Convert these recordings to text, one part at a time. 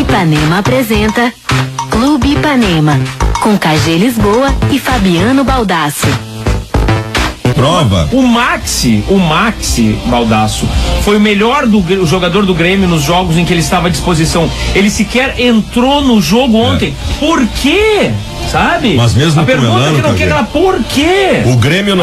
Ipanema apresenta Clube Ipanema, com KG Lisboa e Fabiano Baldasso. Prova. O Maxi Baldasso, foi o melhor o jogador do Grêmio nos jogos em que ele estava à disposição. Ele sequer entrou no jogo ontem. Por quê? Sabe? Mas mesmo a pergunta com o Elano, que não quer ela, por quê? O Grêmio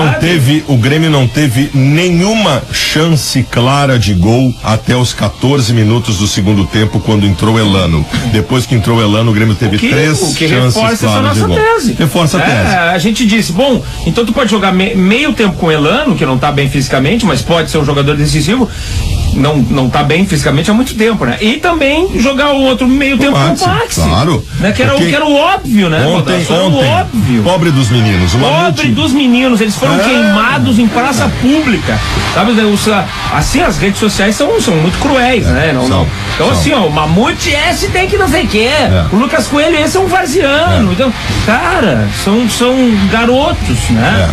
não teve nenhuma chance clara de gol até os 14 minutos do segundo tempo, quando entrou Elano. Depois que entrou Elano, o Grêmio teve três chances claras de gol. Reforça a tese. A gente disse, bom, então tu pode jogar meio tempo com o Elano, que não tá bem fisicamente, mas pode ser um jogador decisivo. Não tá bem fisicamente há muito tempo, né? E também jogar o outro meio tempo com o Maxi. Claro. Né? Que era o óbvio, né? Ontem, óbvio. Pobre dos meninos. Dos meninos, eles foram queimados em praça pública. Sabe, assim, as redes sociais são muito cruéis, né? Então, assim, ó, o Mamute esse tem que não sei o quê. O Lucas Coelho esse é um varziano. Então, cara, são garotos, né?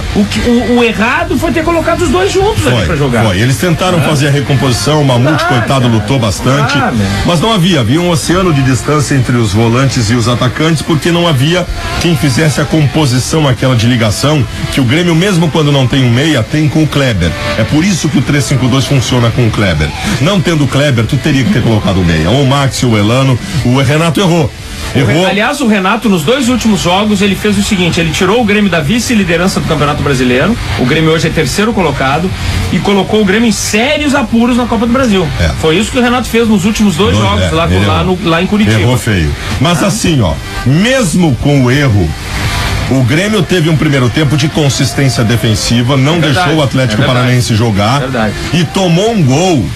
O errado foi ter colocado os dois juntos ali pra jogar. Eles tentaram fazer a recomposição, o Mamute, coitado, lutou bastante, mas não havia um oceano de distância entre os volantes e os atacantes, porque não havia quem fizesse a composição, aquela de ligação, que o Grêmio, mesmo quando não tem um meia, tem com o Kleber. É por isso que o 3-5-2 funciona com o Kleber. Não tendo o Kleber, tu teria que ter colocado o meia, ou o Maxi, ou o Elano. O Renato errou. Aliás, o Renato, nos dois últimos jogos, ele fez o seguinte: ele tirou o Grêmio da vice-liderança do Campeonato Brasileiro, o Grêmio hoje é terceiro colocado, e colocou o Grêmio em sérios apuros na Copa do Brasil. Foi isso que o Renato fez nos últimos dois jogos lá em Curitiba. Errou feio. Mas assim, ó, mesmo com o erro, o Grêmio teve um primeiro tempo de consistência defensiva, não deixou o Atlético Paranaense jogar e tomou um gol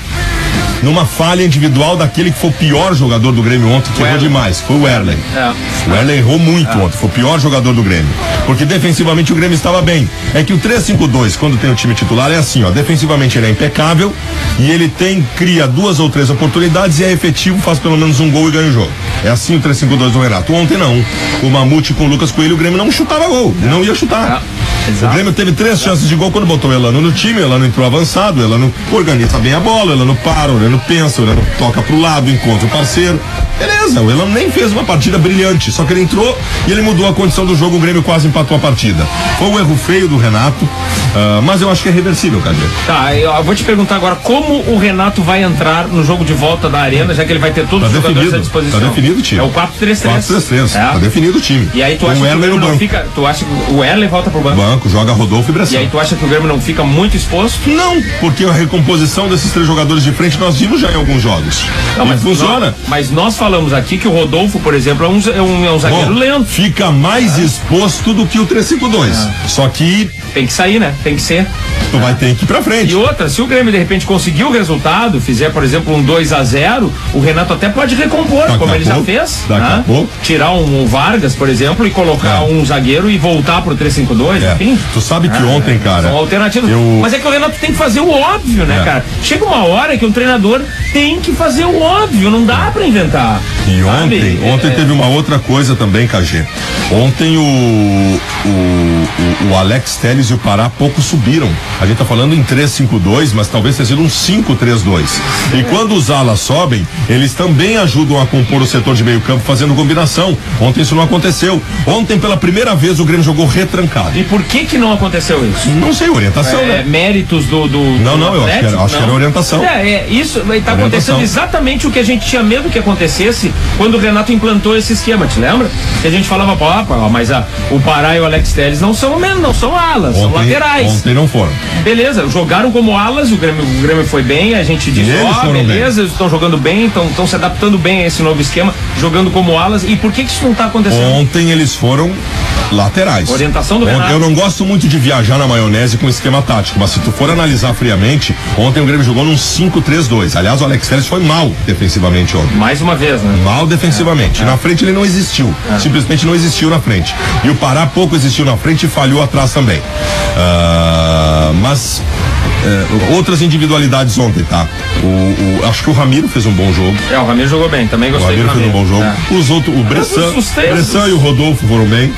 numa falha individual daquele que foi o pior jogador do Grêmio ontem, que errou demais, foi o Erlen. O Erlen errou muito ontem, foi o pior jogador do Grêmio, porque defensivamente o Grêmio estava bem. É que o 3-5-2, quando tem o time titular, é assim, ó, defensivamente ele é impecável e ele cria 2 ou 3 oportunidades e é efetivo, faz pelo menos um gol e ganha o jogo. É assim o 3-5-2 do Renato. Ontem não. O Mamute com o Lucas Coelho, o Grêmio não chutava gol, não ia chutar. O Grêmio teve 3 chances de gol quando botou o Elano no time. O Elano entrou avançado, o Elano organiza bem a bola, o Elano para, o Elano pensa, o Elano toca pro lado, encontra o parceiro. Beleza, o Elano nem fez uma partida brilhante, só que ele entrou e ele mudou a condição do jogo, o Grêmio quase empatou a partida. Foi um erro feio do Renato, mas eu acho que é reversível, Cadê? Tá, eu vou te perguntar agora, como o Renato vai entrar no jogo de volta da Arena, já que ele vai ter todos os jogadores à disposição? Tá definido o time. É o 4-3-3. Tá definido o time. E aí tu acha que o Grêmio não fica, tu acha que o Erlen volta pro banco? Joga Rodolfo e Bressan. E aí tu acha que o Grêmio não fica muito exposto? Não, porque a recomposição desses 3 jogadores de frente nós vimos já em alguns jogos. Não, mas funciona. Mas nós falamos aqui que o Rodolfo, por exemplo, é um zagueiro lento. Fica mais exposto do que o 3-5-2. Só que tem que sair, né? Tem que ser. Tu vai ter que ir pra frente. E outra, se o Grêmio de repente conseguir o resultado, fizer, por exemplo, um 2-0, o Renato até pode recompor, como ele já fez. Tirar um Vargas, por exemplo, e colocar um zagueiro e voltar pro 3-5-2, enfim. Tu sabe que ontem, cara, são alternativas. Mas é que o Renato tem que fazer o óbvio, né, cara? Chega uma hora que um treinador tem que fazer o óbvio, não dá pra inventar. E ontem teve uma outra coisa também, KG. Ontem o Alex Telles e o Pará pouco subiram. A gente tá falando em 3-5-2, mas talvez tenha sido um 5-3-2. E quando os alas sobem, eles também ajudam a compor o setor de meio campo fazendo combinação. Ontem isso não aconteceu. Ontem, pela primeira vez, o Grêmio jogou retrancado. E por que não aconteceu isso? Não sei, orientação, né? Méritos do Não, eu acho que era orientação. Isso tá acontecendo exatamente o que a gente tinha medo que acontecesse quando o Renato implantou esse esquema, te lembra? Que a gente falava, mas o Pará e o Alex Telles não são alas, são laterais. Ontem não foram. Beleza, jogaram como alas, o Grêmio foi bem, a gente disse, beleza, eles estão jogando bem, estão se adaptando bem a esse novo esquema, jogando como alas. E por que isso não tá acontecendo? Ontem eles foram laterais. Orientação do Renato. Eu não gosto muito de viajar na maionese com esquema tático, mas se tu for analisar friamente, ontem o Grêmio jogou num 5-3-2. Aliás, o Alex Telles foi mal defensivamente ontem. Mais uma vez, né? Mal defensivamente. Na frente ele não existiu. Simplesmente não existiu na frente. E o Pará pouco existiu na frente e falhou atrás também. Mas outras individualidades ontem, tá? Acho que o Ramiro fez um bom jogo. O Ramiro jogou bem, também gostei do Ramiro. Fez um bom jogo. Os outros, o Bressan e o Rodolfo foram bem.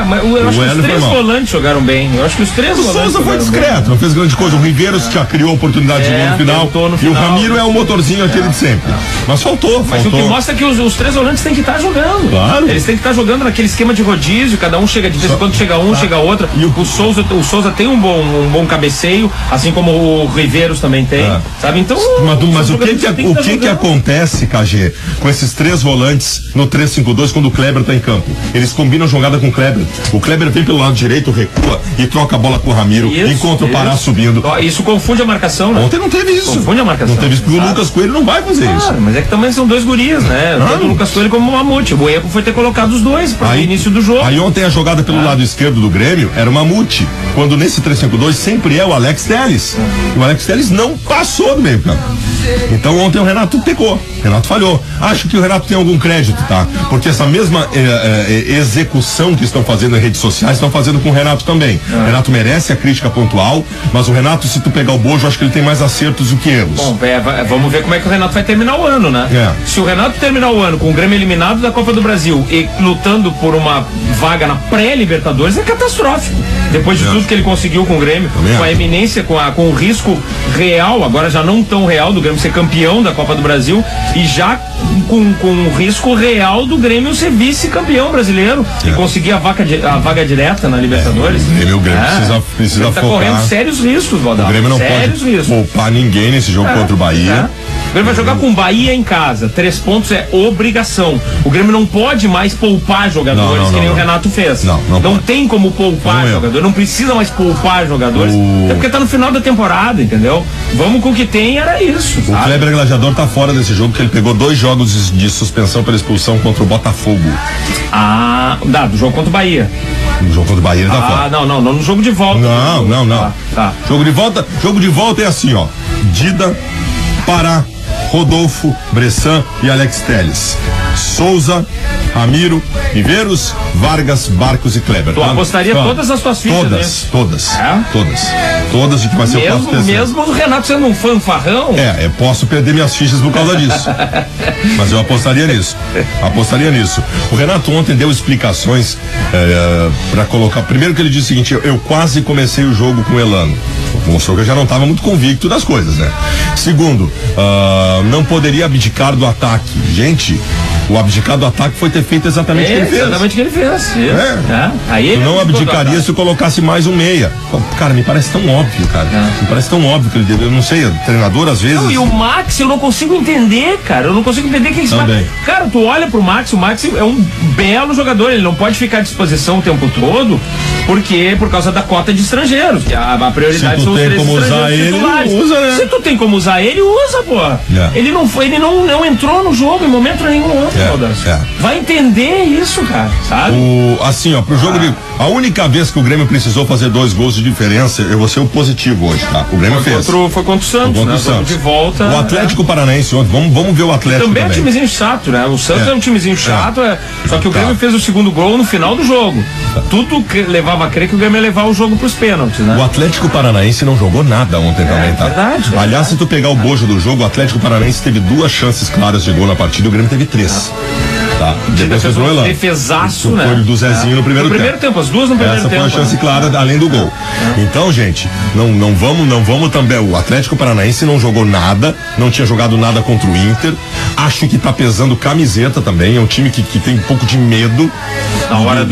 Mas eu acho que os três volantes jogaram bem. Eu acho que os três volantes. O Souza foi discreto, bem. Não fez grande coisa. O Riveiros já criou oportunidade de gol no final. E o Ramiro é o motorzinho aquele de sempre. Mas faltou. Mas o que mostra é que os três volantes têm que estar jogando. Claro. Eles têm que estar jogando naquele esquema de rodízio, cada um chega de vez em quando, chega um, chega outro. E o Souza tem um bom cabeceio, assim como o Riveiros também tem. Sabe? Então. Mas o que acontece, KG, com esses três volantes no 3-5-2 quando o Kleber tá em campo? Eles combinam jogada com o Kleber. O Kleber vem pelo lado direito, recua e troca a bola com o Ramiro, enquanto o Pará subindo. Isso confunde a marcação, né? Ontem não teve isso. Confunde a marcação. Não teve isso, porque o Lucas Coelho não vai fazer isso. Mas é que também são dois guris, né? Tanto o Lucas Coelho como o Mamute. O erro foi ter colocado os dois para o início do jogo. Aí ontem a jogada pelo lado esquerdo do Grêmio era o Mamute, quando nesse 3-5-2 sempre é o Alex Telles. O Alex Telles não passou do meio campo. Então ontem o Renato pecou, o Renato falhou. Acho que o Renato tem algum crédito, tá? Porque essa mesma execução que estão fazendo em redes sociais, estão fazendo com o Renato também. O Renato merece a crítica pontual, mas o Renato, se tu pegar o bojo, acho que ele tem mais acertos do que erros. Bom, vamos ver como é que o Renato vai terminar o ano, né? Se o Renato terminar o ano com o Grêmio eliminado da Copa do Brasil e lutando por uma vaga na pré-Libertadores, é catastrófico. Depois de tudo que ele conseguiu com o Grêmio, com a eminência, com o risco real, agora já não tão real, do Grêmio ser campeão da Copa do Brasil e já com o risco real do Grêmio ser vice-campeão brasileiro e conseguir a vaga direta na Libertadores. O Grêmio precisa tá focar. Correndo sérios riscos, Valdão. O Grêmio não pode poupar ninguém nesse jogo contra o Bahia. O Grêmio vai jogar com o Bahia em casa. 3 pontos é obrigação. O Grêmio não pode mais poupar jogadores que nem o Renato fez. Não tem como poupar jogadores. Não precisa mais poupar jogadores. É porque tá no final da temporada, entendeu? Vamos com o que tem, era isso. O Kleber Gladiador tá fora desse jogo porque ele pegou 2 jogos de suspensão pela expulsão contra o Botafogo. Do jogo contra o Bahia. No jogo contra o Bahia ele tá fora. Não, no jogo de volta. Não. Jogo de volta é assim, ó. Dida, Pará, Rodolfo, Bressan e Alex Telles. Souza, Ramiro, Riveiros, Vargas, Barcos e Kleber. Tu apostaria todas as tuas fichas? Todas de que vai ser o próximo. Mesmo o Renato sendo um fanfarrão? Eu posso perder minhas fichas por causa disso. Mas eu apostaria nisso. O Renato ontem deu explicações para colocar. Primeiro que ele disse o seguinte: eu quase comecei o jogo com o Elano. Mostrou que eu já não estava muito convicto das coisas, né? Segundo, não poderia abdicar do ataque. Gente, o abdicar do ataque foi ter feito exatamente o que ele fez. Exatamente o que ele fez. Aí ele não abdicaria se eu colocasse mais um meia. Cara, me parece tão óbvio, cara. Me parece tão óbvio que ele deve. Eu não sei, o treinador às vezes. E o Max, eu não consigo entender, cara. Eu não consigo entender que esse Max. Cara, tu olha pro Max, o Max é um belo jogador. Ele não pode ficar à disposição o tempo todo, por causa da cota de estrangeiros. Que a prioridade são os 3 estrangeiros titulares. Usa, né? Se tu tem como usar ele, usa, pô. Ele não entrou no jogo em momento nenhum. Vai entender isso, cara, sabe? Pro jogo a única vez que o Grêmio precisou fazer 2 gols de diferença, eu vou ser o positivo hoje, tá? O Grêmio fez. Foi contra o Santos, né? De volta. O Atlético Paranaense ontem, vamos ver o Atlético também. É um timezinho chato, né? O Santos é um timezinho chato, só que o Grêmio fez o segundo gol no final do jogo. Tudo levava a crer que o Grêmio ia levar o jogo pros pênaltis, né? O Atlético Paranaense não jogou nada ontem também, tá? Verdade. Aliás, se tu pegar o bojo do jogo, o Atlético Paranaense teve 2 chances claras de gol na partida e o Grêmio teve 3. Depois fez um defesaço, né? Foi do Zezinho no primeiro tempo. As 2 no primeiro tempo. Essa foi a chance clara além do gol. Então, gente, não vamos também. O Atlético Paranaense não jogou nada, não tinha jogado nada contra o Inter. Acho que tá pesando camiseta também. É um time que tem um pouco de medo.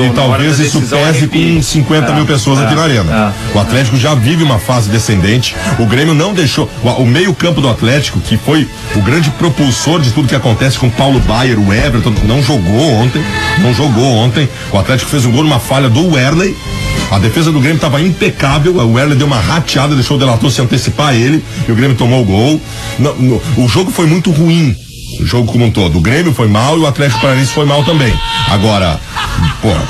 E talvez isso pese com 50 mil pessoas aqui na arena. O Atlético já vive uma fase descendente. O Grêmio não deixou. O meio-campo do Atlético, que foi o grande propulsor de tudo que acontece com Paulo Baier, o Everton, não jogou ontem. O Atlético fez um gol numa falha do Werley. A defesa do Grêmio estava impecável. O Werley deu uma rateada, deixou o Delator se antecipar a ele e o Grêmio tomou o gol. O jogo foi muito ruim. O jogo como um todo. O Grêmio foi mal e o Atlético Paranaense foi mal também. Agora,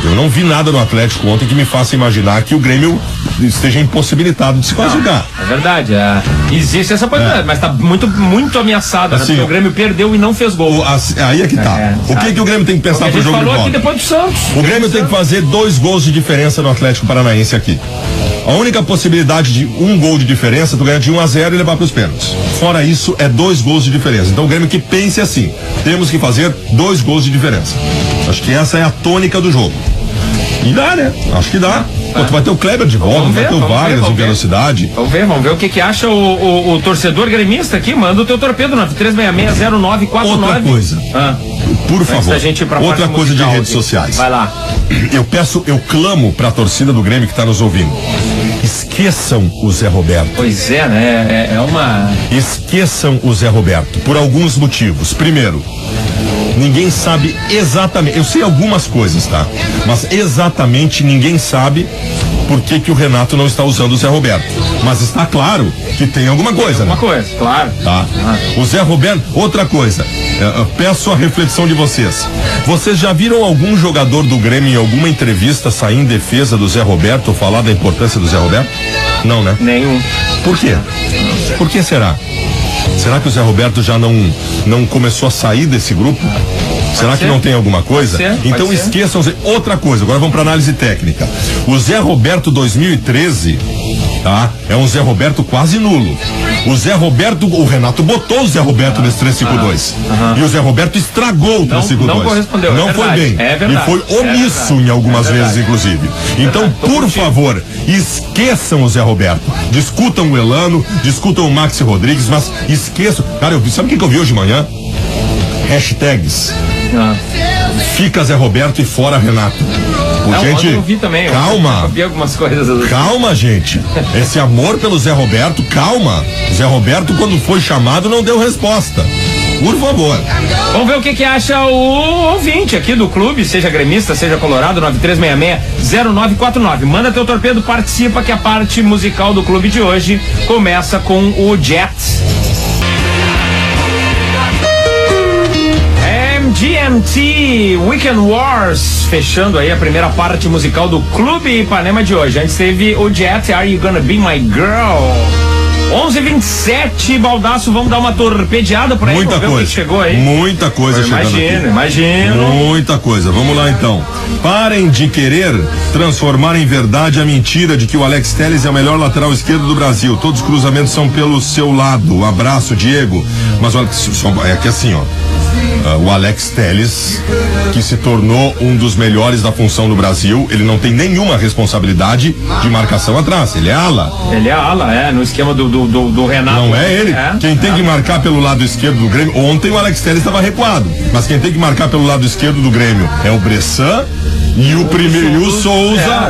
eu não vi nada no Atlético ontem que me faça imaginar que o Grêmio esteja impossibilitado de se classificar. É verdade, existe essa possibilidade, mas tá muito ameaçada, assim, né? Porque o Grêmio perdeu e não fez gol. Aí é que tá. O que o Grêmio tem que pensar pro jogo de volta? Aqui depois do Santos. O Grêmio tem que fazer 2 gols de diferença no Atlético Paranaense aqui. A única possibilidade de 1 gol de diferença, tu ganha de 1-0 e levar pros pênaltis. Fora isso, é 2 gols de diferença. Então o Grêmio que pense assim, temos que fazer 2 gols de diferença. Acho que essa é a tônica do jogo. E dá, né? Acho que dá. Tu vai ter o Kleber de volta, vai ter o Vargas em velocidade. Vamos ver o que acha o torcedor gremista aqui. Manda o teu torpedo, 93660949. Outra coisa. Por favor, outra coisa de redes sociais. Vai lá. Eu clamo pra torcida do Grêmio que tá nos ouvindo. Esqueçam o Zé Roberto. Pois é, né? Esqueçam o Zé Roberto, por alguns motivos. Primeiro, ninguém sabe exatamente, eu sei algumas coisas, tá? Mas exatamente ninguém sabe por que o Renato não está usando o Zé Roberto. Mas está claro que tem alguma coisa, né? Alguma coisa, claro. Tá. O Zé Roberto, outra coisa, peço a reflexão de vocês. Vocês já viram algum jogador do Grêmio em alguma entrevista sair em defesa do Zé Roberto ou falar da importância do Zé Roberto? Não, né? Nenhum. Por quê? Por que será? Será que o Zé Roberto já não começou a sair desse grupo? Será que não tem alguma coisa? Então esqueçam. Outra coisa, agora vamos para análise técnica. O Zé Roberto 2013, tá? É um Zé Roberto quase nulo. O Zé Roberto, o Renato botou o Zé Roberto nesse 3-5-2. E o Zé Roberto estragou o 3-5-2. Não correspondeu. Não foi bem. É verdade. E foi omisso em algumas vezes, inclusive. Então, por favor, esqueçam o Zé Roberto. Discutam o Elano, discutam o Maxi Rodrigues, mas esqueçam. Cara, sabe o que eu vi hoje de manhã? Hashtags. Fica Zé Roberto e fora Renato. Gente, eu vi também. Calma. Eu vi algumas coisas. Calma, gente. Esse amor pelo Zé Roberto, calma. Zé Roberto, quando foi chamado, não deu resposta. Por favor. Vamos ver o que acha o ouvinte aqui do clube, seja gremista, seja colorado, 93660949. Manda teu torpedo, participa, que a parte musical do clube de hoje começa com o Jets. GMT Weekend Wars, fechando aí a primeira parte musical do Clube Ipanema de hoje. Antes teve o Jet, Are You Gonna Be My Girl? 11h27, Baldasso, vamos dar uma torpedeada por aí. Muita coisa. Que chegou aí. Muita coisa chegando aqui. Imagino. Muita coisa. Vamos lá então. Parem de querer transformar em verdade a mentira de que o Alex Telles é o melhor lateral esquerdo do Brasil. Todos os cruzamentos são pelo seu lado. Abraço, Diego. Mas olha, é que assim, ó. O Alex Telles, que se tornou um dos melhores da função no Brasil, ele não tem nenhuma responsabilidade de marcação atrás. Ele é ala. No esquema do Renato. Não é ele. Quem tem que marcar pelo lado esquerdo do Grêmio, ontem o Alex Telles estava recuado, mas quem tem que marcar pelo lado esquerdo do Grêmio é o Bressan e o primeiro, e o Souza,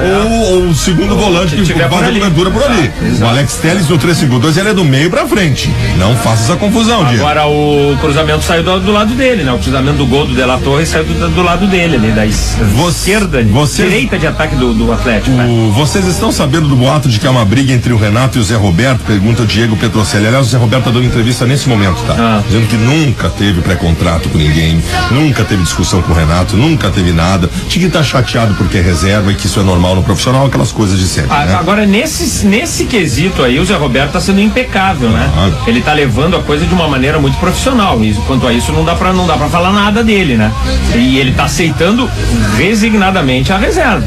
ou o segundo volante que faz a cobertura por ali. O Alex Telles no 3-5-2, ele é do meio pra frente. Não faça essa confusão, Diego. Agora o cruzamento saiu do lado dele, né? O cruzamento do gol do De La Torre saiu do lado dele, ali, da esquerda, direita de ataque do Atlético. Vocês estão sabendo do boato de que há uma briga entre o Renato e o Zé Roberto? Pergunta o Diego Petrocelli. Aliás, o Zé Roberto tá dando entrevista nesse momento, tá? Dizendo que nunca teve pré-contrato com ninguém, nunca teve discussão com o Renato, nunca teve nada. Tinha que estar chateado porque é reserva e que isso é normal no profissional, aquelas coisas de sempre, né? Agora, nesse quesito aí, o Zé Roberto tá sendo impecável, né? Ele tá levando a coisa de uma maneira muito profissional. E quanto a isso, não dá pra falar nada dele, né? E ele tá aceitando resignadamente a reserva.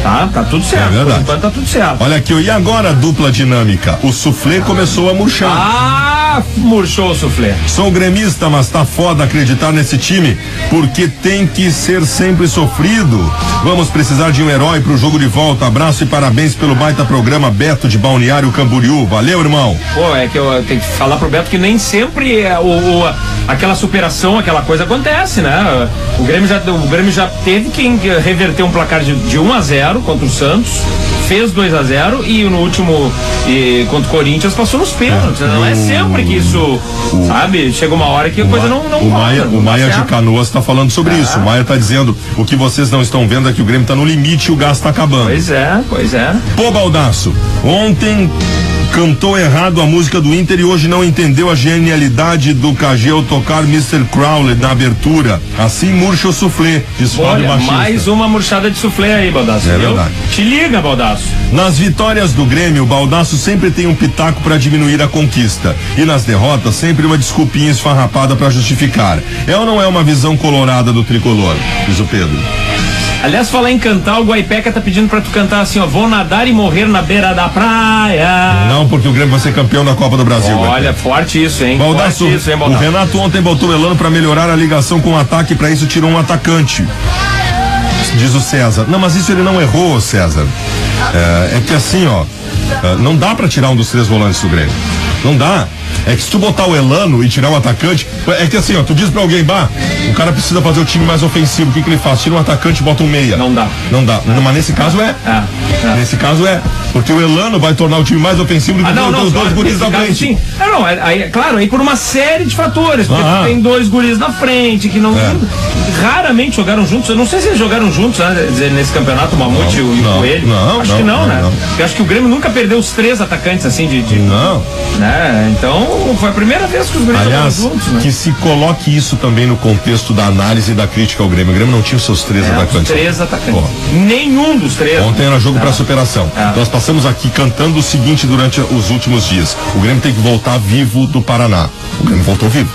Tá tudo certo. É verdade. Por enquanto tá tudo certo. Olha aqui, e agora a dupla dinâmica? O suflê começou a murchar. Murchou o suflê. Sou gremista, mas tá foda acreditar nesse time, porque tem que ser sempre sofrido. Vamos precisar de um herói pro jogo de volta. Abraço e parabéns pelo baita programa, Beto de Balneário Camboriú. Valeu, irmão. É que eu tenho que falar pro Beto que nem sempre aquela superação, aquela coisa acontece, né? O Grêmio já teve que reverter um placar de 1-0 contra o Santos, fez 2-0 e no último contra o Corinthians passou nos pênaltis. Não é sempre que isso, sabe? Chega uma hora que a coisa não o Maia de Canoas tá falando sobre isso. O Maia tá dizendo, o que vocês não estão vendo é que o Grêmio tá no limite e o gás tá acabando. Pois é. Pô, Baldasso, ontem cantou errado a música do Inter e hoje não entendeu a genialidade do KG ao tocar Mr. Crowley na abertura. Assim murcha o suflê, diz Fábio Baixista. Mais uma murchada de suflê aí, Baldasso. É verdade. Te liga, Baldasso. Nas vitórias do Grêmio, o Baldasso sempre tem um pitaco para diminuir a conquista. E nas derrotas, sempre uma desculpinha esfarrapada para justificar. É ou não é uma visão colorada do tricolor? Diz o Pedro. Aliás, falar em cantar, o Guaipeca tá pedindo pra tu cantar assim, ó, vou nadar e morrer na beira da praia. Não, porque o Grêmio vai ser campeão da Copa do Brasil. Olha, forte isso, hein? Baldasso, forte isso, hein, Baldasso? O Renato ontem botou o Elano pra melhorar a ligação com o ataque, pra isso tirou um atacante. Diz o César. Não, mas isso ele não errou, César. É que assim, ó, não dá pra tirar um dos 3 volantes do Grêmio. Não dá. É que se tu botar o Elano e tirar um atacante, é que assim, ó, tu diz pra alguém, o cara precisa fazer o time mais ofensivo, o que ele faz? Tira um atacante e bota um meia. Não dá. Não dá. Mas nesse caso Nesse caso porque o Elano vai tornar o time mais ofensivo do que os dois guris da frente. Sim. Claro, aí por uma série de fatores, porque tu tem 2 guris na frente que não raramente jogaram juntos. Eu não sei se eles jogaram juntos, né, nesse campeonato, o Mamute e o Coelho. Acho que não, né? Porque acho que o Grêmio nunca perdeu os 3 atacantes assim Não. Né? Então foi a primeira vez que os Grêmio jogaram juntos, né? Que se coloque isso também no contexto da análise e da crítica ao Grêmio. O Grêmio não tinha os seus 3 atacantes. Os 3 atacantes. Nenhum dos 3. Ontem era jogo pra superação. Nós passamos aqui cantando o seguinte durante os últimos dias. O Grêmio tem que voltar vivo do Paraná. O Grêmio voltou vivo.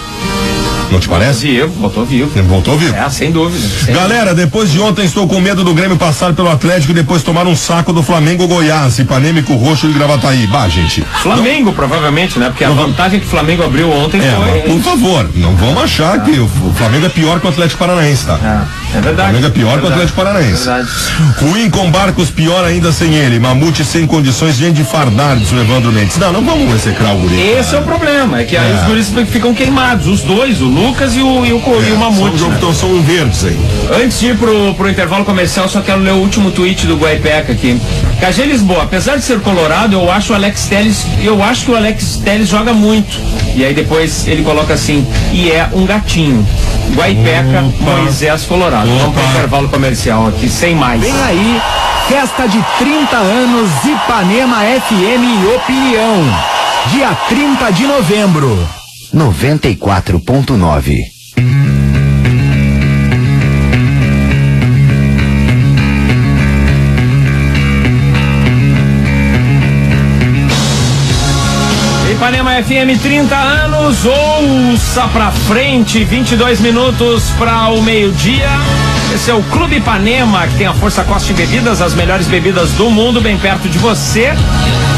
Não te parece? Voltou vivo. Voltou vivo. Sem dúvida. Galera, depois de ontem estou com medo do Grêmio passar pelo Atlético e depois tomar um saco do Flamengo Goiás, Ipanêmico Roxo e Gravataí. Gente. Flamengo, provavelmente, né? Porque a vantagem que o Flamengo abriu ontem foi... Por favor, não vamos achar que o Flamengo é pior que o Atlético Paranaense, tá? É verdade. O Flamengo é pior que o Atlético Paranaense. Ruim com Barcos, pior ainda sem ele. Mamute sem condições, gente de fardar, diz o Evandro Mendes. Não vamos execrar o guri. Esse é o problema, é que aí os guris ficam queimados, os dois, o Lucas e o Mamute. São verdes aí. Antes de ir pro intervalo comercial, só quero ler o último tweet do Guaipeca aqui. KG Lisboa, apesar de ser colorado, eu acho que o Alex Telles joga muito. E aí depois ele coloca assim, e é um gatinho. Guaipeca, Moisés Colorado. Vamos pro intervalo comercial aqui, sem mais. Vem aí, festa de 30 anos Ipanema FM e Opinião. Dia 30 de novembro. 94.9. Ipanema FM 30 anos, ouça pra frente, 22 minutos para o meio-dia. Esse é o Clube Ipanema, que tem a Força Costa e Bebidas, as melhores bebidas do mundo, bem perto de você.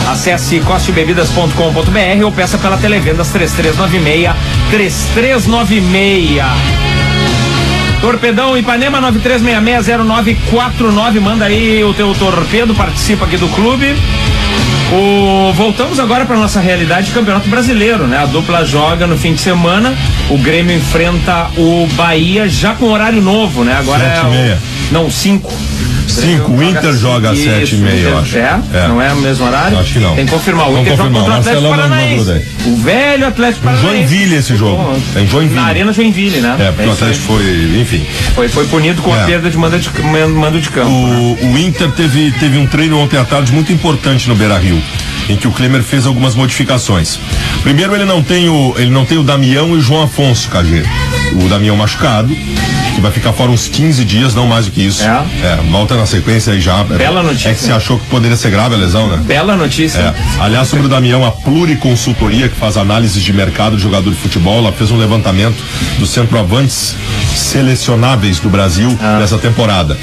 Acesse costebebidas.com.br ou peça pela Televendas 3396-3396. Torpedão Ipanema 93660949, manda aí o teu torpedo, participa aqui do clube. Voltamos agora para nossa realidade de Campeonato Brasileiro, né? A dupla joga no fim de semana, o Grêmio enfrenta o Bahia já com horário novo, né? Agora 7h30. Não, 5. 5, o Inter joga às 7h30, eu acho. Não é o mesmo horário? Acho que não. Tem que confirmar. O Inter joga contra o Atlético Paranaense. O velho Atlético Paranaense. Joinville esse jogo. Em Joinville. Na Arena Joinville, né? Porque o Atlético foi, enfim. Foi punido com a perda de mando de campo. O Inter teve um treino ontem à tarde muito importante no Beira-Rio, em que o Klemer fez algumas modificações. Primeiro, ele não tem o Damião e o João Afonso, KG. O Damião machucado, que vai ficar fora uns 15 dias, não mais do que isso. Volta na sequência aí já. Bela notícia. É que você achou que poderia ser grave a lesão, né? Bela notícia. Aliás, sobre o Damião, a Pluriconsultoria, que faz análises de mercado de jogador de futebol, ela fez um levantamento dos centroavantes selecionáveis do Brasil nessa temporada.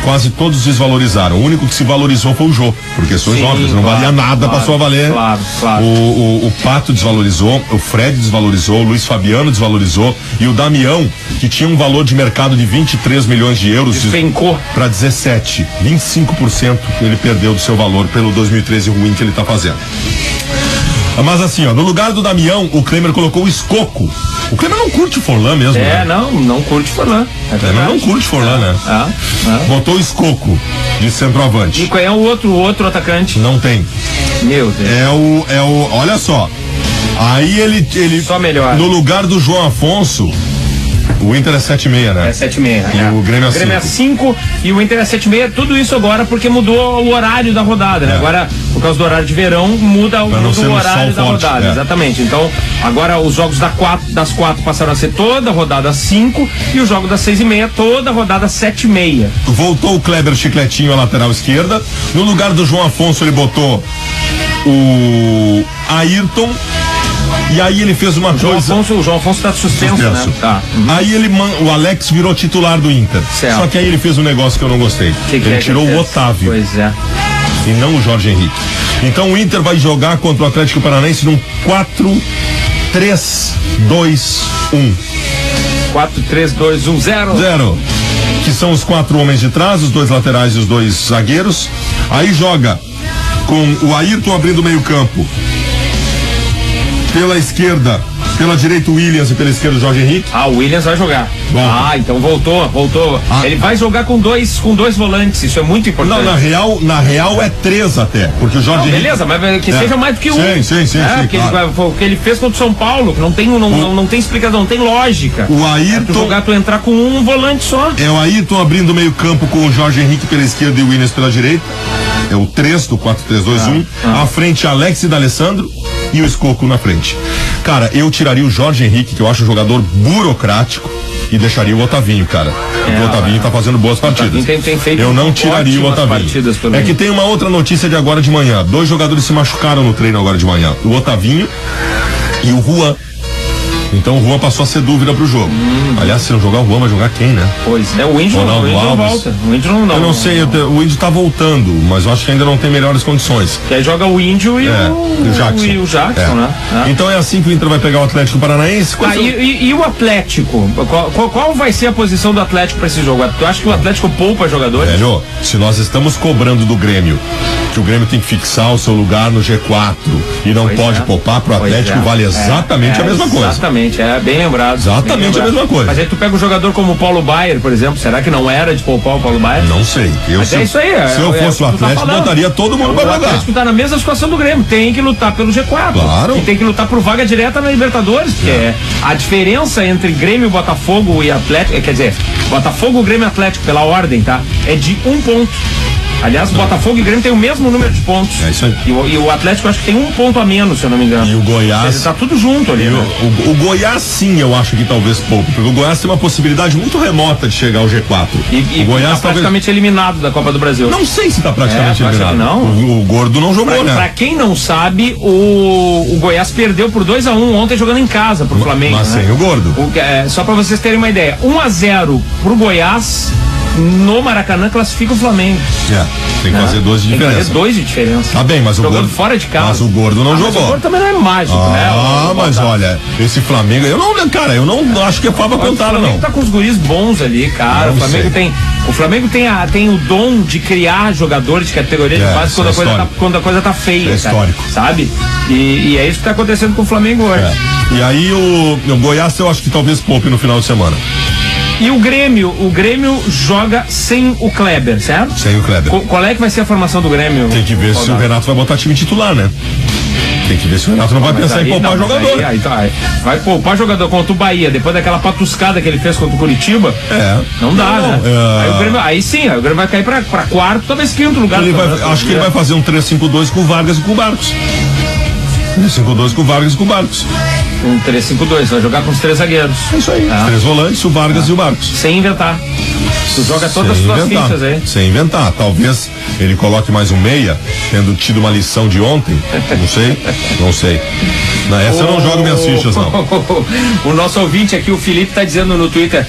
Quase todos desvalorizaram. O único que se valorizou foi o Jô, por questões óbvias, não valia nada, passou a valer. Claro. O Pato desvalorizou, o Fred desvalorizou, o Luiz Fabiano desvalorizou e o Damião, que tinha um valor de mercado de 23 milhões de euros, despencou para 17, 25% ele perdeu do seu valor pelo 2013 ruim que ele tá fazendo. Mas assim, no lugar do Damião, o Klemer colocou o Escoco. O Klemer não curte Forlan mesmo, né? Não curte Forlan. Não curte Forlan, né? Botou o Escoco de centroavante. E qual é o outro atacante? Não tem. Meu Deus. Olha só. Aí ele só melhor. No lugar do João Afonso, O Inter é 7,6, né? É 7,6. E o Grêmio é 5. O Grêmio é 5 e o Inter é 7,6. Tudo isso agora porque mudou o horário da rodada, né? Agora, por causa do horário de verão, muda o horário da rodada. Exatamente. Então, agora os jogos das 4 passaram a ser toda a rodada 5 e o jogo das 6,5, toda a rodada 7,6. Voltou o Kleber Chicletinho à lateral esquerda. No lugar do João Afonso, ele botou o Ayrton. E aí ele fez uma coisa. O João Afonso tá suspenso, né? Tá. Aí o Alex virou titular do Inter. Certo. Só que aí ele fez um negócio que eu não gostei. Ele tirou o Otávio. Pois é. E não o Jorge Henrique. Então o Inter vai jogar contra o Atlético Paranaense num 4-3-2-1. 4-3-2-1-0. Que são os 4 homens de trás, os 2 laterais e os 2 zagueiros. Aí joga com o Ayrton abrindo o meio-campo. Pela esquerda, pela direita o Williams e pela esquerda o Jorge Henrique. O Williams vai jogar. Então voltou. Ele vai jogar com dois volantes, isso é muito importante. Não, na real é 3 até, porque o Jorge Henrique... Beleza, mas que seja mais do que um. Sim, o que ele fez contra o São Paulo, que não tem explicação, não tem lógica. O Ayrton... tu entrar com um volante só. É o Ayrton abrindo o meio campo com o Jorge Henrique pela esquerda e o Williams pela direita. É o 3 do 4-3-2-1. À frente, Alex e D'Alessandro e o Escoco na frente. Cara, eu tiraria o Jorge Henrique, que eu acho um jogador burocrático, e deixaria o Otavinho, cara. O Otavinho tá fazendo boas partidas. Tem feito eu não tiraria o Otavinho. É que tem uma outra notícia de agora de manhã. 2 jogadores se machucaram no treino agora de manhã. O Otavinho e o Juan. Então o Juan passou a ser dúvida pro jogo. Aliás, se não jogar o Juan, vai jogar quem, né? Pois é, o Índio não volta. O Índio não. Eu não sei, o Índio tá voltando, mas eu acho que ainda não tem melhores condições. Que aí joga o Índio e o Jackson, né? Então é assim que o Inter vai pegar o Atlético Paranaense. E o Atlético? Qual vai ser a posição do Atlético pra esse jogo? Tu acha que o Atlético poupa jogadores? Velho, se nós estamos cobrando do Grêmio que o Grêmio tem que fixar o seu lugar no G4 e não pode poupar pro Atlético, vale exatamente a mesma coisa. Exatamente, é bem lembrado. Exatamente a mesma coisa. Mas aí tu pega um jogador como o Paulo Baier, por exemplo, será que não era de poupar o Paulo Baier? Não sei. É isso aí. Se eu fosse o Atlético, botaria todo mundo pra jogar. O Atlético tá na mesma situação do Grêmio, tem que lutar pelo G4. Claro. E tem que lutar por vaga direta na Libertadores, porque a diferença entre Grêmio, Botafogo e Atlético, quer dizer, Botafogo, Grêmio e Atlético, pela ordem, tá? É de 1 ponto. Aliás, Botafogo e Grêmio tem o mesmo número de pontos. É isso aí. E o Atlético acho que tem 1 ponto a menos, se eu não me engano. E o Goiás... Tá tudo junto ali, né? O Goiás, sim, eu acho que talvez pouco, porque o Goiás tem uma possibilidade muito remota de chegar ao G4. E o Goiás tá praticamente eliminado da Copa do Brasil. Não sei se tá praticamente eliminado. Não. O Gordo não jogou, né? Pra quem não sabe, o Goiás perdeu por 2-1 ontem jogando em casa pro Flamengo. Mas sem o Gordo. Só pra vocês terem uma ideia, 1-0 pro Goiás... No Maracanã classifica o Flamengo. Tem que fazer 2 de diferença. Tem que fazer 2 de diferença. Tá bem, mas o Gordo fora de casa. Mas o Gordo não jogou. Mas o Gordo também não é mágico, né? Mas olha, esse Flamengo, eu não acho que é fava contar, não. O Flamengo tá com os guris bons ali, cara. O Flamengo tem o dom de criar jogadores de categoria de base quando a coisa tá feia. É histórico. Sabe? E é isso que tá acontecendo com o Flamengo hoje. E aí o Goiás eu acho que talvez poupe no final de semana. E o Grêmio joga sem o Kleber, certo? Sem o Kleber. Qual é que vai ser a formação do Grêmio? Tem que ver se o Renato vai botar time titular, né? Tem que ver se o Renato não vai pensar em poupar jogador. Vai poupar jogador contra o Bahia, depois daquela patuscada que ele fez contra o Curitiba. Não dá, né? Aí o Grêmio, o Grêmio vai cair pra 4º, talvez 5º lugar. Acho que ele vai fazer um 3-5-2 com o Vargas e com o Barcos. 3-5-2 com o Vargas e com o Barcos. Um 3-5-2, vai jogar com os 3 zagueiros. É isso aí. 3 volantes, o Vargas e o Barcos. Sem inventar. Tu joga todas as suas fichas aí. Sem inventar. Talvez ele coloque mais um meia, tendo tido uma lição de ontem. Não sei. Essa eu não jogo minhas fichas, não. O nosso ouvinte aqui, o Felipe, tá dizendo no Twitter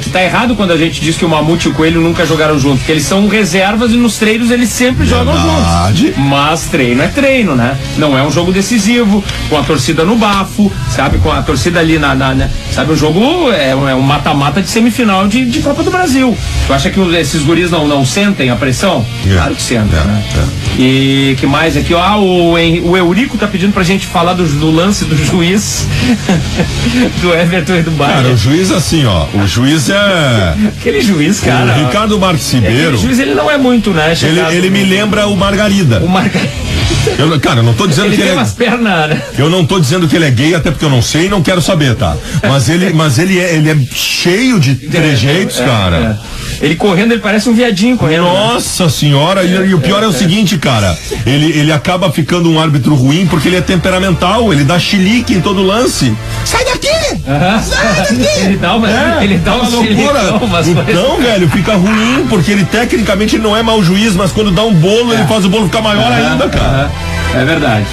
que tá errado quando a gente diz que o Mamute e o Coelho nunca jogaram juntos, porque eles são reservas e nos treinos eles sempre jogam juntos. Mas treino é treino, né? Não é um jogo decisivo, com a torcida no bafo, sabe? Com a torcida ali sabe, o jogo é um mata-mata de semifinal de Copa do Brasil. Tu acha que esses guris não sentem a pressão? Claro que sentem, né? E que mais aqui, o Eurico tá pedindo pra gente falar do lance do juiz do Everton e do Bayern. Cara, o juiz assim, o juiz é... Aquele juiz, cara. O Ricardo Marques Ribeiro... Aquele juiz, ele não é muito, né? Ele me lembra o Margarida. Cara, eu não tô dizendo ele que tem ele umas pernas, né? Eu não tô dizendo que ele é gay, até porque eu não sei e não quero saber, tá? Mas ele é cheio de trejeitos, cara. Ele correndo, ele parece um viadinho correndo. Nossa senhora, e o pior é o seguinte, cara, ele acaba ficando um árbitro ruim porque ele é temperamental, ele dá chilique em todo lance. Sai daqui! Sai daqui! Ele dá uma loucura. Então, velho, fica ruim, porque ele tecnicamente não é mau juiz, mas quando dá um bolo, ele faz o bolo ficar maior ainda, cara. É verdade.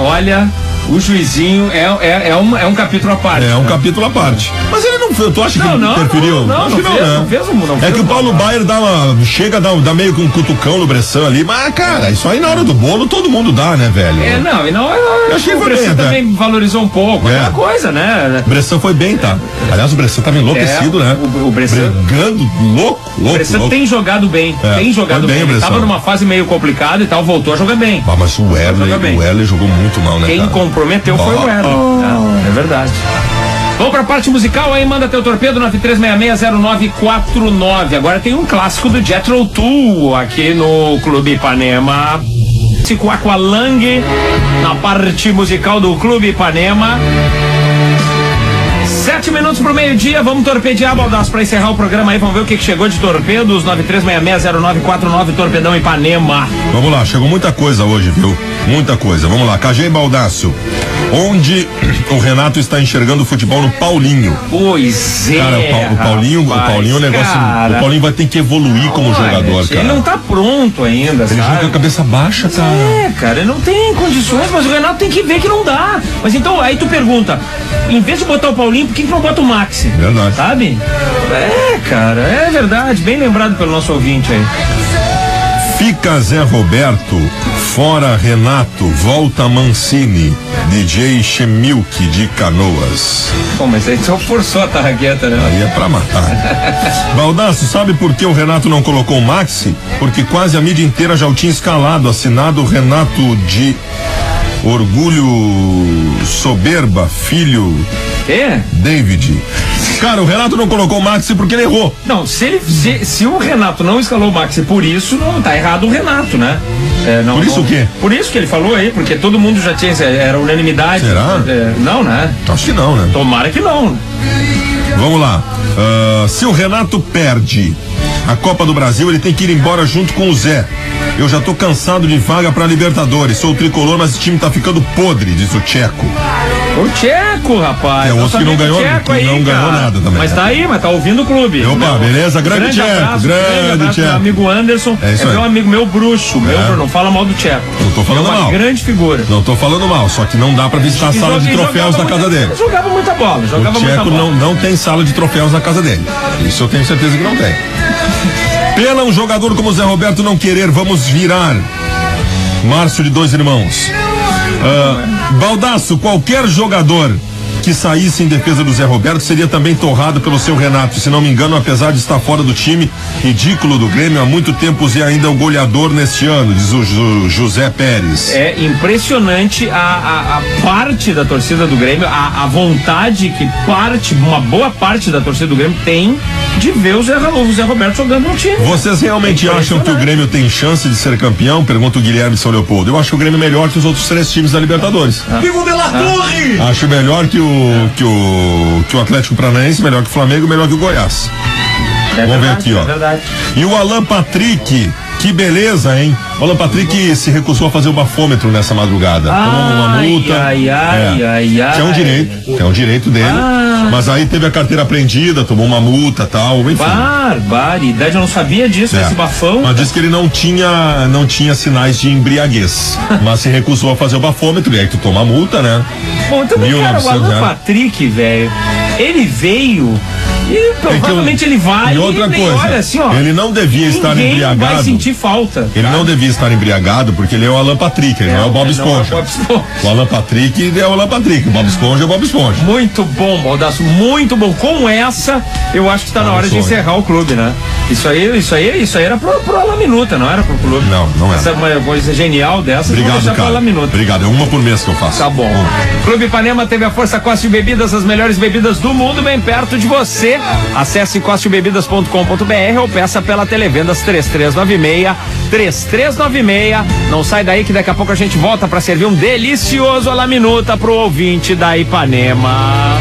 Olha, o juizinho é um capítulo à parte. É um capítulo à parte. Mas ele não fez, tu acha que ele interferiu? Não, acho que não fez, né? É que o Paulo Baier dá meio com um cutucão no Bressan ali, mas, cara, isso aí na hora do bolo todo mundo dá, né, velho? Eu achei que o Bressan também valorizou um pouco, aquela coisa, né? O Bressan foi bem, tá? Aliás, o Bressan tava enlouquecido, né? O Bressan brigando, louco. O Bressan tem jogado bem, Ele tava numa fase meio complicada e tal, voltou a jogar bem. Mas o Erle jogou muito mal, né, Quem comprometeu foi o Erle. É verdade. Vamos pra parte musical aí, manda teu torpedo 93660949. Agora tem um clássico do Jethro Tull aqui no Clube Ipanema. Com Aqualung na parte musical do Clube Ipanema. 7 minutos pro meio-dia, vamos torpedear, Baldasso, pra encerrar o programa aí, vamos ver o que chegou de torpedos, 93660949, Torpedão Ipanema. Vamos lá, chegou muita coisa hoje, viu? Muita coisa, vamos lá, KG Baldasso, onde o Renato está enxergando o futebol no Paulinho. Pois é, cara, o Paulinho é um negócio, cara, o Paulinho vai ter que evoluir como jogador, cara. Ele não tá pronto ainda, ele joga com a cabeça baixa, cara. Cara, ele não tem condições, mas o Renato tem que ver que não dá. Mas então, aí tu pergunta, em vez de botar o Paulinho, por que não bota o Maxi? Verdade. Sabe? Cara, é verdade, bem lembrado pelo nosso ouvinte aí. Fica Zé Roberto, fora Renato, volta Mancini, DJ Chemilk de Canoas. Bom, mas aí só forçou a tarraqueta, né? Aí é pra matar. Baldasso, sabe por que o Renato não colocou o Maxi? Porque quase a mídia inteira já o tinha escalado, assinado Renato de Orgulho Soberba, filho David. Cara, o Renato não colocou o Maxi porque ele errou. Não, se o Renato não escalou o Maxi por isso, não tá errado o Renato, né? Por isso o quê? Por isso que ele falou aí, porque todo mundo já tinha, era unanimidade. Será? Não, né? Acho que não, né? Tomara que não. Vamos lá. Se o Renato perde a Copa do Brasil, ele tem que ir embora junto com o Zé. Eu já tô cansado de vaga pra Libertadores. Sou tricolor, mas esse time tá ficando podre, diz o Tcheco. O Tcheco, rapaz. É outro que não ganhou, ganhou nada também. Mas tá aí, mas tá ouvindo o clube. Opa, beleza? Grande Tcheco. Grande Tcheco. Meu amigo Anderson. É meu amigo, meu bruxo. Não fala mal do Tcheco. Não tô falando mal. Uma grande figura. Não tô falando mal, só que não dá pra visitar a sala de troféus da casa dele. Jogava muita bola. O Tcheco não tem sala de troféus na casa dele. Isso eu tenho certeza que não tem. Pela um jogador como o Zé Roberto não querer, vamos virar. Márcio de Dois Irmãos. Baldasso, qualquer jogador que saísse em defesa do Zé Roberto seria também torrado pelo seu Renato. Se não me engano, apesar de estar fora do time ridículo do Grêmio, há muito tempo o Zé ainda é o goleador neste ano, diz o José Pérez. É impressionante a parte da torcida do Grêmio, a vontade que uma boa parte da torcida do Grêmio tem de ver o Zé Roberto jogando no time. Vocês realmente acham que o Grêmio tem chance de ser campeão? Pergunta o Guilherme São Leopoldo. Eu acho que o Grêmio é melhor que os outros 3 times da Libertadores. Vivo de la Torre! Acho melhor que o Atlético Paranaense, melhor que o Flamengo, melhor que o Goiás. Vamos ver aqui, ó. E o Alan Patrick, que beleza, hein? O Alan Patrick se recusou a fazer o bafômetro nessa madrugada. Tomou uma multa. Que é um direito dele. Mas aí teve a carteira apreendida, tomou uma multa e tal, enfim. Barbaridade, eu não sabia disso, esse bafão. Mas disse que ele não tinha sinais de embriaguez. Mas se recusou a fazer o bafômetro, e aí tu toma a multa, né? Bom, também, cara, o Alan Patrick, velho, ele veio... E provavelmente ele vai. E outra coisa, olha, assim, ó, ele não devia estar embriagado. Vai sentir falta. Ele não devia estar embriagado porque ele é o Alan Patrick, ele não é o Bob Esponja. O Alan Patrick é o Alan Patrick, o Bob Esponja é o Bob Esponja. Muito bom, Baldasso, muito bom. Com essa, eu acho que está na hora de encerrar o clube, né? Isso aí era pro Alaminuta, não era pro clube. Não era. Essa é uma coisa genial dessa. Obrigado, cara. Obrigado, é uma por mês que eu faço. Tá bom. Clube Ipanema teve a Força Costa e Bebidas, as melhores bebidas do mundo, bem perto de você. Acesse costebebidas.com.br ou peça pela Televendas 3396. Não sai daí que daqui a pouco a gente volta pra servir um delicioso Alaminuta pro ouvinte da Ipanema.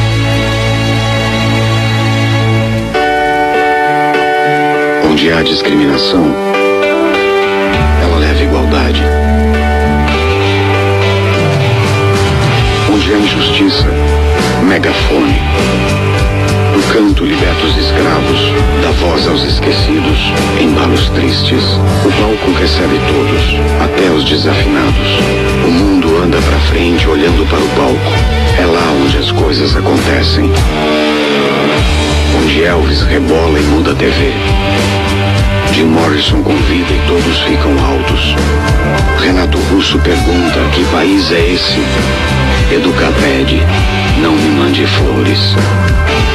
Onde há discriminação, ela leva igualdade. Onde há injustiça, megafone. No canto liberta os escravos, dá voz aos esquecidos, embalos tristes. O palco recebe todos, até os desafinados. O mundo anda pra frente olhando para o palco. É lá onde as coisas acontecem. Onde Elvis rebola e muda a TV. Jim Morrison convida e todos ficam altos. Renato Russo pergunta: que país é esse? Educa pede: não me mande flores.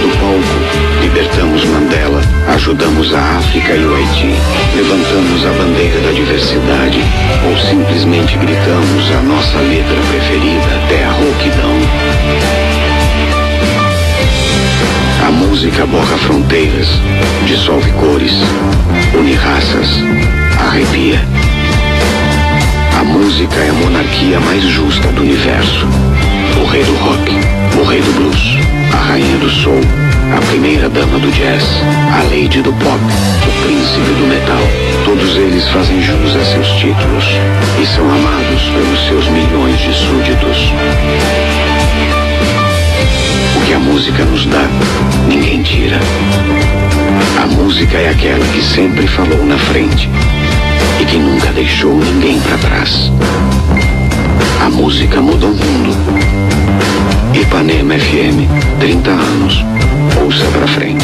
Do palco, libertamos Mandela, ajudamos a África e o Haiti. Levantamos a bandeira da diversidade ou simplesmente gritamos a nossa letra preferida até a rouquidão. A música borra fronteiras, dissolve cores, une raças, arrepia. A música é a monarquia mais justa do universo. O rei do rock, o rei do blues, a rainha do soul, a primeira dama do jazz, a lady do pop, o príncipe do metal. Todos eles fazem jus a seus títulos e são amados pelos seus milhões de súditos. O que a música nos dá, ninguém tira. A música é aquela que sempre falou na frente e que nunca deixou ninguém pra trás. A música mudou o mundo. Ipanema FM, 30 anos. Ouça pra frente.